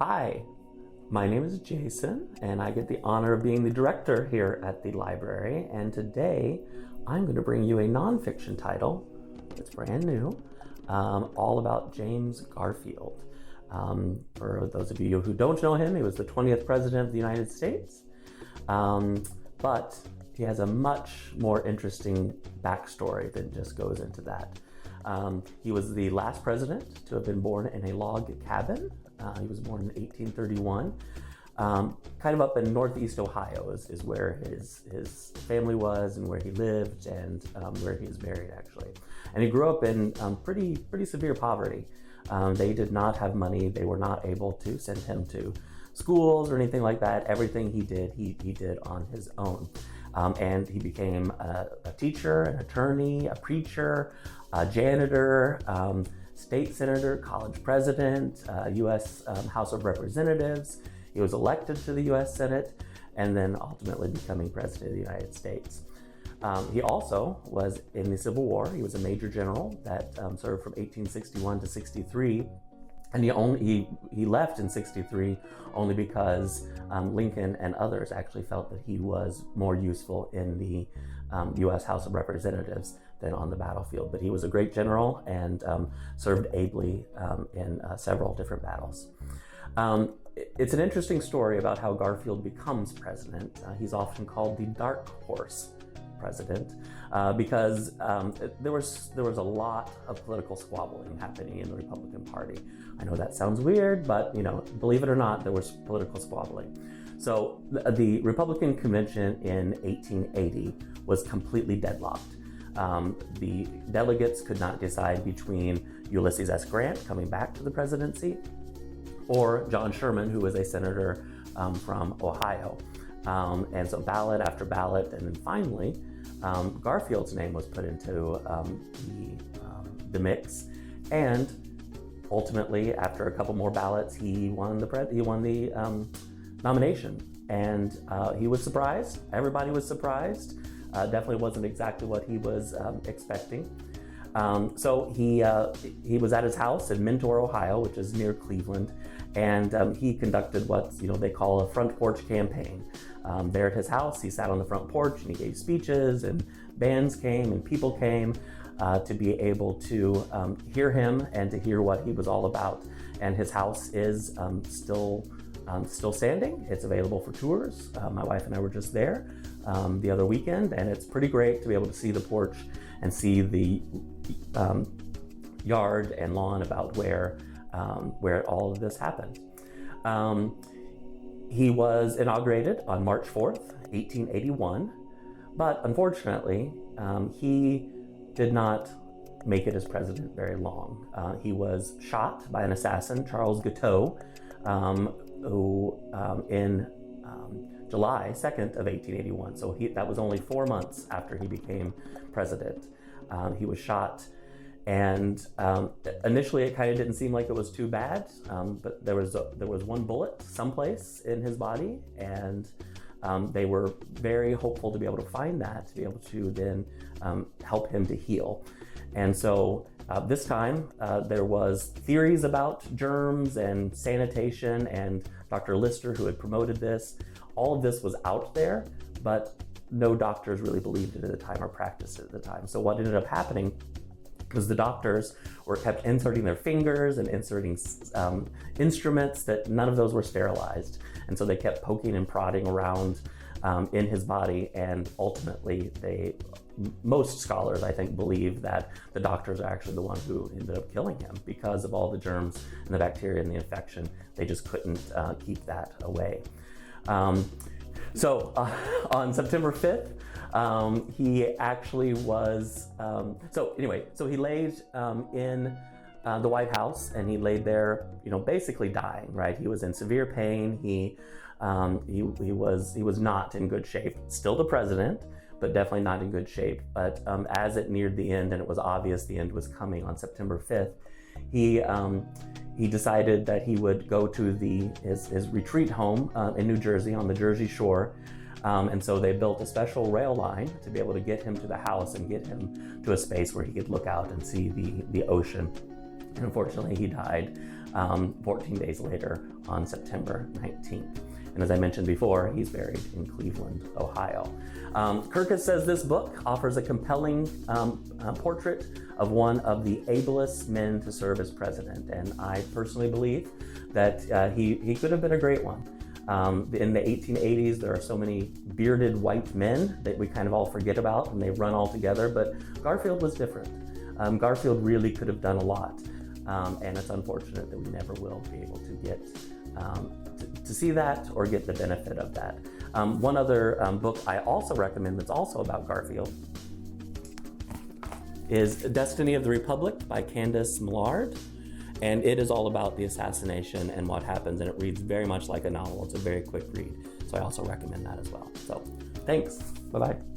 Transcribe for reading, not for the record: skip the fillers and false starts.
Hi, my name is Jason, and I get the honor of being the director here at the library. And today, I'm going to bring you a nonfiction title that's brand new, all about James Garfield. For those of you who don't know him, he was the 20th president of the United States, but he has a much more interesting backstory that just goes into that. He was the last president to have been born in a log cabin. He was born in 1831, kind of up in northeast Ohio is where his family was and where he lived and where he was married, actually. And he grew up in pretty severe poverty. They did not have money. They were not able to send him to schools or anything like that. Everything he did on his own. And he became a teacher, an attorney, a preacher, a janitor, state senator, college president, U.S. House of Representatives. He was elected to the U.S. Senate and then ultimately becoming president of the United States. He also was in the Civil War. He was a major general that served from 1861 to 63. And he left in 63 only because Lincoln and others actually felt that he was more useful in the U.S. House of Representatives than on the battlefield. But he was a great general and served ably in several different battles. It's an interesting story about how Garfield becomes president. He's often called the dark horse president because there was a lot of political squabbling happening in the Republican Party. I know that sounds weird, but believe it or not, there was political squabbling. So the Republican convention in 1880 was completely deadlocked. The delegates could not decide between Ulysses S. Grant coming back to the presidency or John Sherman, who was a senator from Ohio. And so ballot after ballot, and then finally, Garfield's name was put into the mix, and ultimately, after a couple more ballots, he won the nomination, and he was surprised. Everybody was surprised. Definitely wasn't exactly what he was expecting. So he was at his house in Mentor, Ohio, which is near Cleveland, and he conducted what they call a front porch campaign. There at his house, he sat on the front porch and he gave speeches, and bands came and people came to be able to hear him and to hear what he was all about. And his house is still standing. It's available for tours. My wife and I were just there the other weekend, and it's pretty great to be able to see the porch and see the yard and lawn about where all of this happened. He was inaugurated on March 4th, 1881, but unfortunately, he did not make it as president very long. He was shot by an assassin, Charles Guiteau, who in July 2nd of 1881, so that was only 4 months after he became president. He was shot, and initially it kind of didn't seem like it was too bad, but there was one bullet someplace in his body, and they were very hopeful to be able to find that, to be able to then help him to heal. And so this time there was theories about germs and sanitation, and Dr. Lister, who had promoted this, all of this was out there, but no doctors really believed it at the time or practiced it at the time. So what ended up happening was the doctors kept inserting their fingers and inserting instruments that none of those were sterilized. And so they kept poking and prodding around in his body, and ultimately most scholars, I think, believe that the doctors are actually the one who ended up killing him because of all the germs and the bacteria and the infection. They just couldn't keep that away. So on September 5th, he actually was, so he laid in the White House, and he laid there, basically dying, right? He was in severe pain. He was not in good shape. Still the president, but definitely not in good shape. But as it neared the end, and it was obvious the end was coming on September 5th, he decided that he would go to his retreat home in New Jersey, on the Jersey Shore. And so they built a special rail line to be able to get him to the house and get him to a space where he could look out and see the ocean. And unfortunately, he died 14 days later on September 19th. And as I mentioned before, he's buried in Cleveland, Ohio. Kirkus says this book offers a compelling portrait of one of the ablest men to serve as president. And I personally believe that he could have been a great one. In the 1880s, there are so many bearded white men that we kind of all forget about, and they run all together, but Garfield was different. Garfield really could have done a lot, and it's unfortunate that we never will be able to get to see that or get the benefit of that. One other book I also recommend that's also about Garfield is Destiny of the Republic by Candace Millard. And it is all about the assassination and what happens, and it reads very much like a novel. It's a very quick read. So I also recommend that as well. So thanks. Bye-bye.